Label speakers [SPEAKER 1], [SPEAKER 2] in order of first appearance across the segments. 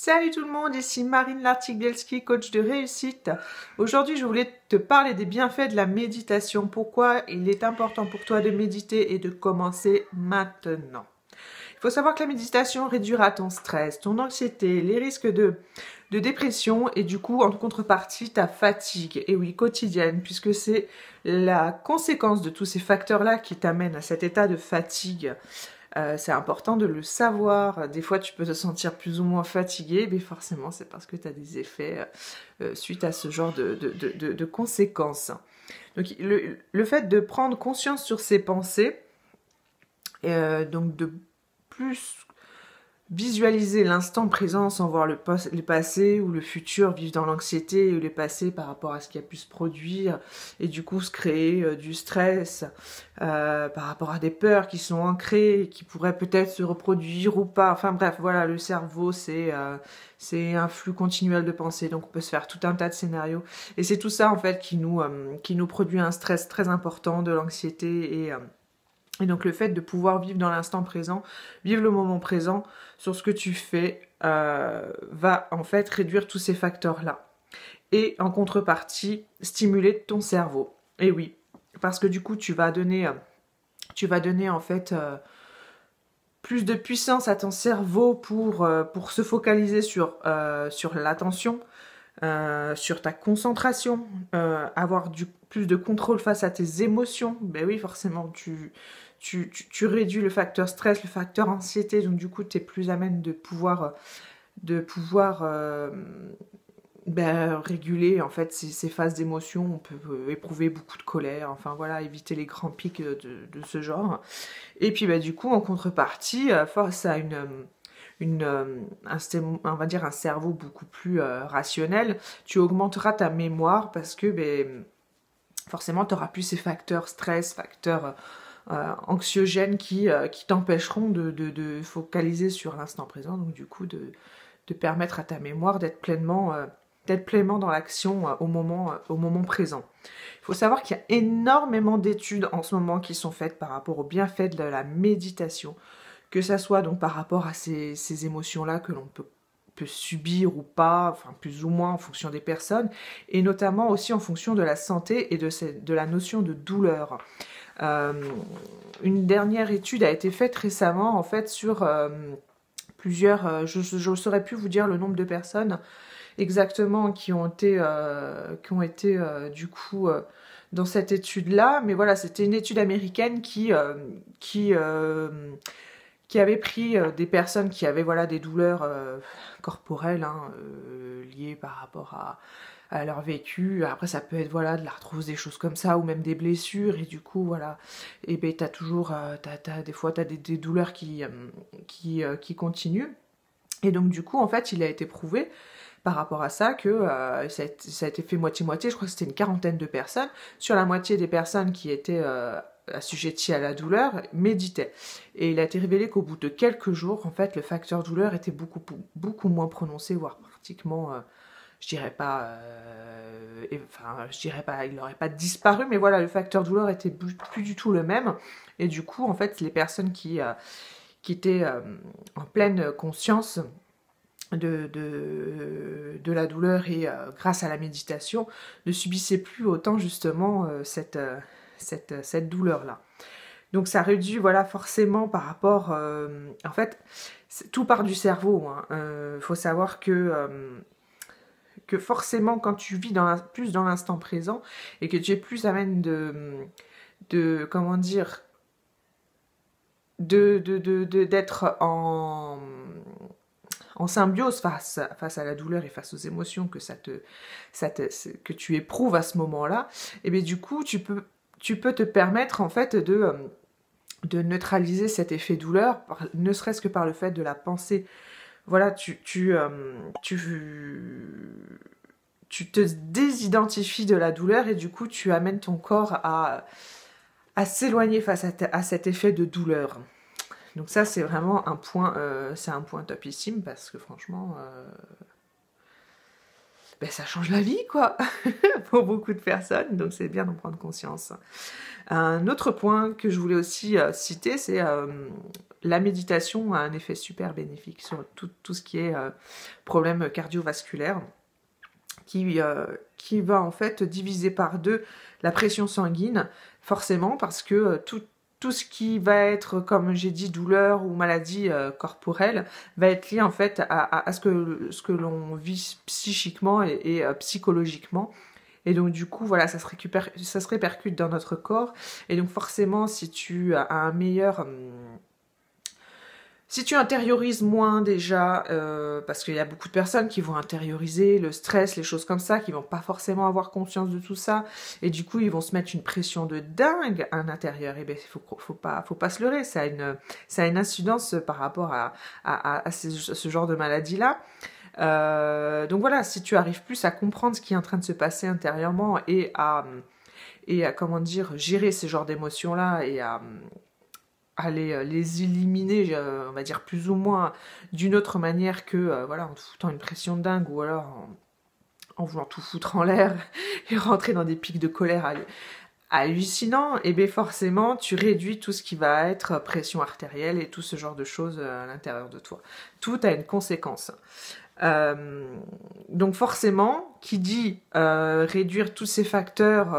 [SPEAKER 1] Salut tout le monde, ici Marine Lartigue-Bielski, coach de réussite. Aujourd'hui, je voulais te parler des bienfaits de la méditation. Pourquoi il est important pour toi de méditer et de commencer maintenant. Il faut savoir que la méditation réduira ton stress, ton anxiété, les risques de dépression et du coup, en contrepartie, ta fatigue. Et oui, quotidienne, puisque c'est la conséquence de tous ces facteurs-là qui t'amènent à cet état de fatigue. C'est important de le savoir. Des fois, tu peux te sentir plus ou moins fatigué, mais forcément, c'est parce que tu as des effets suite à ce genre de conséquences. Donc, le fait de prendre conscience sur ses pensées, donc de plus visualiser l'instant présent sans voir le passé ou le futur, vivre dans l'anxiété ou le passé par rapport à ce qui a pu se produire et du coup se créer du stress par rapport à des peurs qui sont ancrées, qui pourraient peut-être se reproduire ou pas. Enfin bref, voilà, le cerveau c'est un flux continuel de pensée, donc on peut se faire tout un tas de scénarios et c'est tout ça en fait qui nous produit un stress très important, de l'anxiété et donc le fait de pouvoir vivre dans l'instant présent, vivre le moment présent sur ce que tu fais, va en fait réduire tous ces facteurs-là. Et en contrepartie, stimuler ton cerveau. Et oui, parce que du coup tu vas donner en fait plus de puissance à ton cerveau pour se focaliser sur l'attention, sur ta concentration, avoir plus de contrôle face à tes émotions. Ben oui, forcément, tu réduis le facteur stress, le facteur anxiété, donc du coup, tu es plus à même de pouvoir réguler en fait ces phases d'émotion. On peut éprouver beaucoup de colère, enfin voilà, éviter les grands pics de ce genre. Et puis bah, du coup, en contrepartie, face à on va dire un cerveau beaucoup plus rationnel, tu augmenteras ta mémoire parce que forcément tu n'auras plus ces facteurs stress, facteurs anxiogènes qui t'empêcheront de focaliser sur l'instant présent, donc du coup de permettre à ta mémoire d'être pleinement dans l'action au moment présent. Il faut savoir qu'il y a énormément d'études en ce moment qui sont faites par rapport aux bienfaits de la méditation, que ça soit donc par rapport à ces émotions-là que l'on peut subir ou pas, enfin plus ou moins en fonction des personnes, et notamment aussi en fonction de la santé et de la notion de douleur. Une dernière étude a été faite récemment en fait sur plusieurs, je ne saurais plus vous dire le nombre de personnes exactement qui ont été du coup dans cette étude-là, mais voilà, c'était une étude américaine qui avait pris des personnes qui avaient voilà des douleurs corporelles liées par rapport à leur vécu. Après ça peut être voilà de l'arthrose, des choses comme ça, ou même des blessures, et du coup voilà, et ben t'as toujours des fois t'as des douleurs qui continuent, et donc du coup en fait il a été prouvé par rapport à ça que ça a été fait moitié-moitié, je crois que c'était une quarantaine de personnes. Sur la moitié des personnes qui étaient assujetties à la douleur méditaient. Et il a été révélé qu'au bout de quelques jours, en fait, le facteur douleur était beaucoup moins prononcé, voire pratiquement, je dirais pas, il n'aurait pas disparu, mais voilà, le facteur douleur était plus du tout le même. Et du coup, en fait, les personnes qui étaient en pleine conscience de la douleur et grâce à la méditation ne subissait plus autant justement cette douleur-là. Donc ça réduit voilà forcément par rapport en fait tout part du cerveau. Faut savoir que forcément quand tu vis plus dans l'instant présent et que tu es plus à même de comment dire d'être en symbiose face à la douleur et face aux émotions que tu éprouves à ce moment-là, et bien du coup tu peux te permettre en fait de neutraliser cet effet douleur, ne serait-ce que par le fait de la pensée. Voilà, tu te désidentifies de la douleur et du coup tu amènes ton corps à s'éloigner face à cet effet de douleur. Donc ça c'est vraiment un point topissime parce que franchement ben, ça change la vie, quoi, pour beaucoup de personnes, donc c'est bien d'en prendre conscience. Un autre point que je voulais aussi citer, c'est la méditation a un effet super bénéfique sur tout ce qui est problème cardiovasculaire, qui va en fait diviser par deux la pression sanguine, forcément, parce que tout ce qui va être, comme j'ai dit, douleur ou maladie corporelle, va être lié en fait à ce que l'on vit psychiquement et psychologiquement. Et donc du coup, voilà, ça se répercute dans notre corps. Et donc forcément, si tu as un meilleur... Si tu intériorises moins déjà, parce qu'il y a beaucoup de personnes qui vont intérioriser le stress, les choses comme ça, qui vont pas forcément avoir conscience de tout ça, et du coup ils vont se mettre une pression de dingue à l'intérieur. Et bien faut pas se leurrer, ça a une incidence par rapport à ce genre de maladie-là. Donc voilà, si tu arrives plus à comprendre ce qui est en train de se passer intérieurement et à comment dire, gérer ces genres d'émotions-là et à les éliminer, on va dire plus ou moins d'une autre manière que voilà, en te foutant une pression de dingue ou alors en voulant tout foutre en l'air et rentrer dans des pics de colère hallucinants, et bien forcément tu réduis tout ce qui va être pression artérielle et tout ce genre de choses à l'intérieur de toi. Tout a une conséquence. Donc forcément, qui dit réduire tous ces facteurs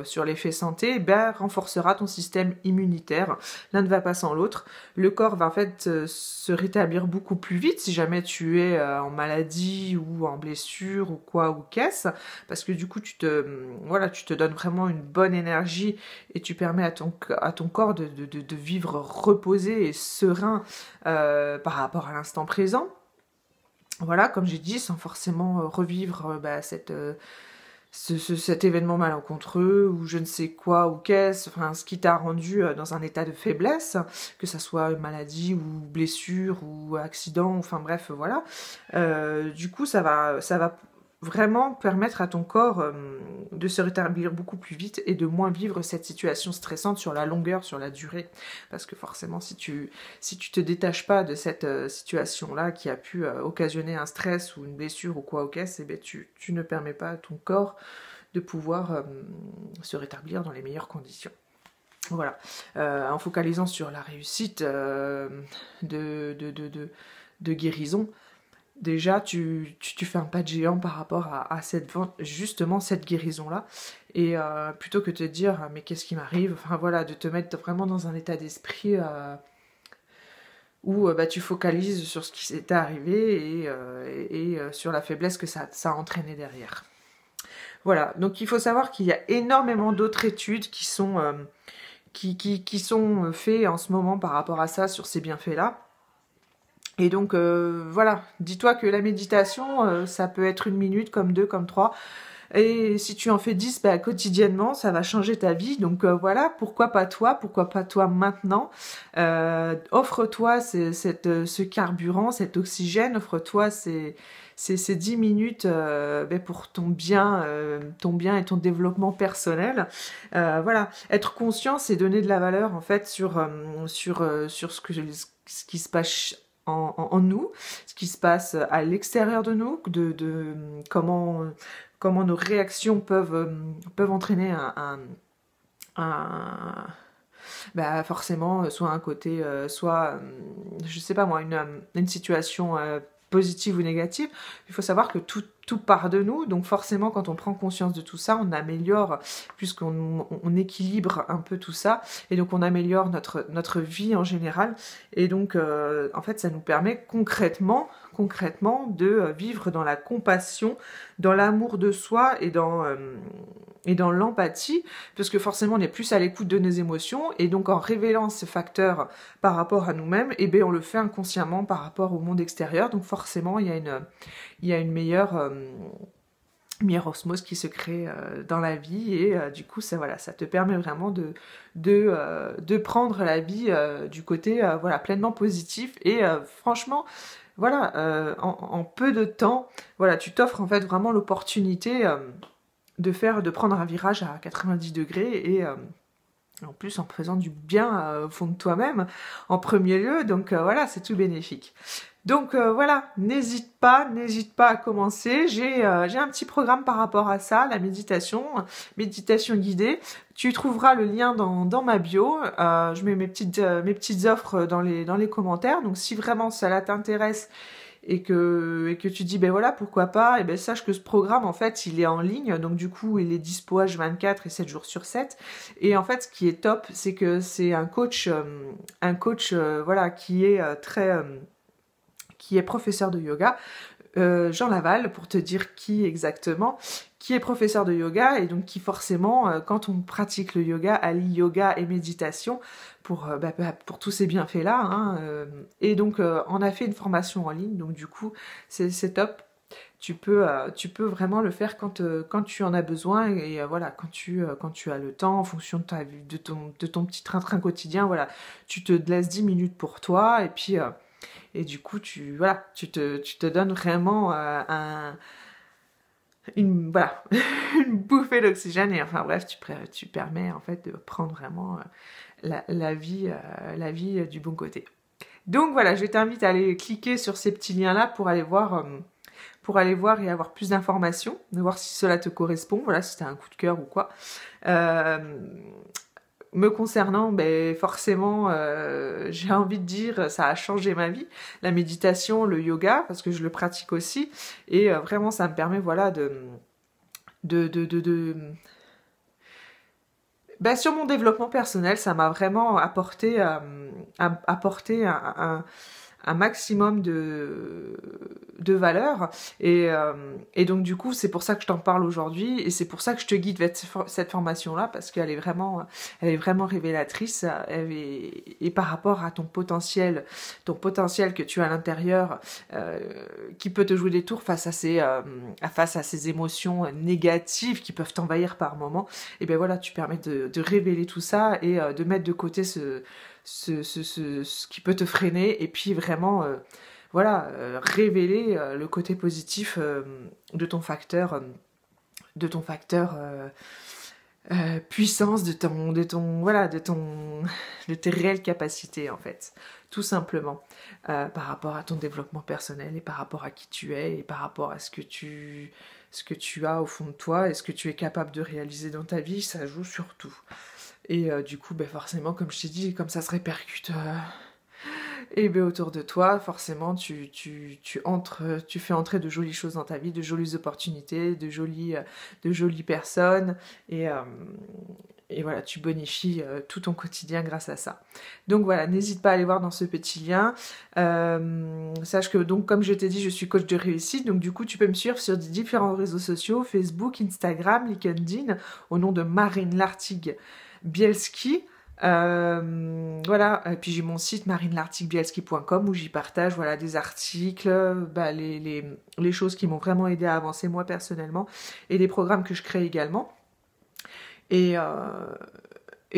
[SPEAKER 1] sur l'effet santé, ben, renforcera ton système immunitaire. L'un ne va pas sans l'autre. Le corps va en fait se rétablir beaucoup plus vite si jamais tu es en maladie ou en blessure ou quoi ou qu'est-ce, parce que du coup tu te donnes vraiment une bonne énergie et tu permets à ton corps de vivre reposé et serein par rapport à l'instant présent. Voilà, comme j'ai dit, sans forcément revivre cet événement malencontreux ou je ne sais quoi ou qu'est-ce, enfin ce qui t'a rendu dans un état de faiblesse, que ça soit une maladie ou blessure ou accident, enfin bref, voilà. Du coup, ça va vraiment permettre à ton corps de se rétablir beaucoup plus vite et de moins vivre cette situation stressante sur la longueur, sur la durée. Parce que forcément, si tu te détaches pas de cette situation-là qui a pu occasionner un stress ou une blessure ou quoi au caisse, eh bien, tu ne permets pas à ton corps de pouvoir se rétablir dans les meilleures conditions. Voilà, en focalisant sur la réussite de guérison, déjà, tu fais un pas de géant par rapport à justement cette guérison-là. Et plutôt que de te dire, mais qu'est-ce qui m'arrive? Enfin voilà, de te mettre vraiment dans un état d'esprit où tu focalises sur ce qui s'est arrivé et sur la faiblesse que ça a entraîné derrière. Voilà, donc il faut savoir qu'il y a énormément d'autres études qui sont faites en ce moment par rapport à ça, sur ces bienfaits-là. Et donc voilà, dis-toi que la méditation, ça peut être 1 minute, comme 2, comme 3. Et si tu en fais 10 quotidiennement, ça va changer ta vie. Donc voilà, pourquoi pas toi maintenant. Offre-toi ce carburant, cet oxygène, offre-toi ces 10 minutes pour ton bien et ton développement personnel. Voilà, être conscient, c'est donner de la valeur en fait sur ce qui se passe en nous, ce qui se passe à l'extérieur de nous, de comment nos réactions peuvent entraîner forcément soit un côté, soit je sais pas moi, une situation positive ou négative. Il faut savoir que tout part de nous, donc forcément quand on prend conscience de tout ça, on améliore, puisqu'on équilibre un peu tout ça, et donc on améliore notre vie en général, et donc en fait ça nous permet concrètement de vivre dans la compassion, dans l'amour de soi et dans l'empathie, parce que forcément on est plus à l'écoute de nos émotions, et donc en révélant ces facteurs par rapport à nous-mêmes, et bien on le fait inconsciemment par rapport au monde extérieur, donc forcément il y a une meilleure osmose qui se crée dans la vie, et du coup ça te permet vraiment de prendre la vie du côté pleinement positif, et franchement voilà, en peu de temps, voilà, tu t'offres en fait vraiment l'opportunité de prendre un virage à 90 degrés En plus, en faisant du bien au fond de toi-même, en premier lieu. Donc voilà, c'est tout bénéfique. Donc voilà, n'hésite pas à commencer. J'ai un petit programme par rapport à ça, la méditation guidée. Tu trouveras le lien dans ma bio. Je mets mes petites offres dans les commentaires. Donc si vraiment cela t'intéresse et que tu dis ben voilà pourquoi pas, et ben sache que ce programme en fait il est en ligne, donc du coup il est dispo H24 et 7 jours sur 7. Et en fait ce qui est top, c'est que c'est un coach voilà qui est qui est professeur de yoga, Jean Laval, pour te dire qui exactement, qui est professeur de yoga et donc qui forcément, quand on pratique le yoga, allie yoga et méditation pour tous ces bienfaits-là. Hein, et donc, on a fait une formation en ligne, donc du coup, c'est top. Tu peux vraiment le faire quand tu en as besoin et voilà, quand tu as le temps, en fonction de ton petit train-train quotidien, voilà, tu te laisses 10 minutes pour toi et puis... et du coup, tu te donnes vraiment une bouffée d'oxygène et enfin bref, tu permets en fait de prendre vraiment la vie du bon côté. Donc voilà, je t'invite à aller cliquer sur ces petits liens-là pour aller voir et avoir plus d'informations, de voir si cela te correspond, voilà, si tu as un coup de cœur ou quoi. Me concernant, ben forcément, j'ai envie de dire, ça a changé ma vie. La méditation, le yoga, parce que je le pratique aussi, et vraiment, ça me permet, voilà, ben, sur mon développement personnel, ça m'a vraiment apporté un maximum de valeur et donc du coup c'est pour ça que je t'en parle aujourd'hui et c'est pour ça que je te guide vers cette formation là parce qu'elle est vraiment révélatrice et par rapport à ton potentiel que tu as à l'intérieur qui peut te jouer des tours face à ces émotions négatives qui peuvent t'envahir par moments, et ben voilà, tu permets de révéler tout ça et de mettre de côté ce qui peut te freiner et puis vraiment voilà, révéler le côté positif de ton facteur puissance, de tes réelles capacités en fait, tout simplement par rapport à ton développement personnel et par rapport à qui tu es et par rapport à ce que tu as au fond de toi et ce que tu es capable de réaliser dans ta vie, ça joue sur tout. Et du coup, ben forcément, comme je t'ai dit, comme ça se répercute et ben autour de toi, forcément, tu fais entrer de jolies choses dans ta vie, de jolies opportunités, de jolies personnes, et voilà, tu bonifies tout ton quotidien grâce à ça. Donc voilà, n'hésite pas à aller voir dans ce petit lien. Sache que, donc, comme je t'ai dit, je suis coach de réussite, donc du coup, tu peux me suivre sur différents réseaux sociaux, Facebook, Instagram, LinkedIn, au nom de Marine Lartigue-Bielski. Voilà, et puis j'ai mon site marinelartigue-bielski.com où j'y partage voilà, des articles, les choses qui m'ont vraiment aidé à avancer moi personnellement et des programmes que je crée également. Et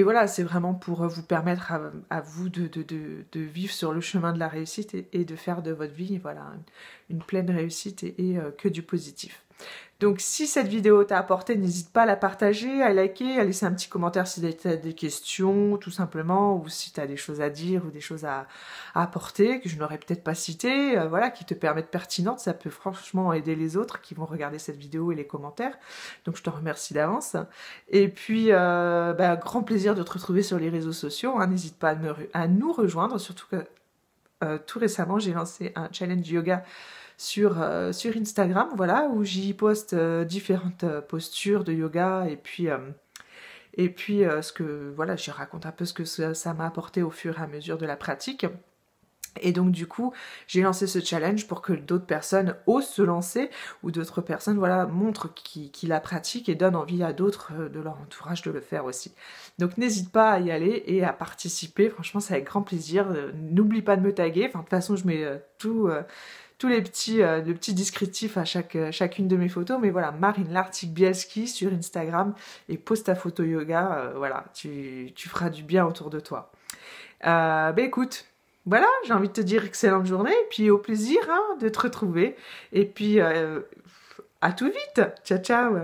[SPEAKER 1] voilà, c'est vraiment pour vous permettre à vous de vivre sur le chemin de la réussite et de faire de votre vie voilà, une pleine réussite et que du positif. Donc si cette vidéo t'a apporté, n'hésite pas à la partager, à liker, à laisser un petit commentaire si tu as des questions, tout simplement, ou si tu as des choses à dire ou des choses à apporter que je n'aurais peut-être pas citées, voilà, qui te permettent pertinentes. Ça peut franchement aider les autres qui vont regarder cette vidéo et les commentaires. Donc je te remercie d'avance. Et puis, grand plaisir de te retrouver sur les réseaux sociaux. Hein. N'hésite pas à nous rejoindre, surtout que tout récemment, j'ai lancé un challenge yoga sur Instagram, voilà, où j'y poste différentes postures de yoga et puis voilà, je raconte un peu ce que ça m'a apporté au fur et à mesure de la pratique. Et donc du coup, j'ai lancé ce challenge pour que d'autres personnes osent se lancer ou d'autres personnes voilà, montrent qu'ils la pratiquent et donnent envie à d'autres de leur entourage de le faire aussi. Donc n'hésite pas à y aller et à participer, franchement c'est avec grand plaisir. N'oublie pas de me taguer, enfin de toute façon je mets tous les petits descriptifs à chacune de mes photos, mais voilà, Marine Lartigue-Bielski sur Instagram et pose ta photo yoga, voilà, tu feras du bien autour de toi. Écoute, voilà, j'ai envie de te dire excellente journée, et puis au plaisir hein, de te retrouver, et puis à tout vite, ciao ciao.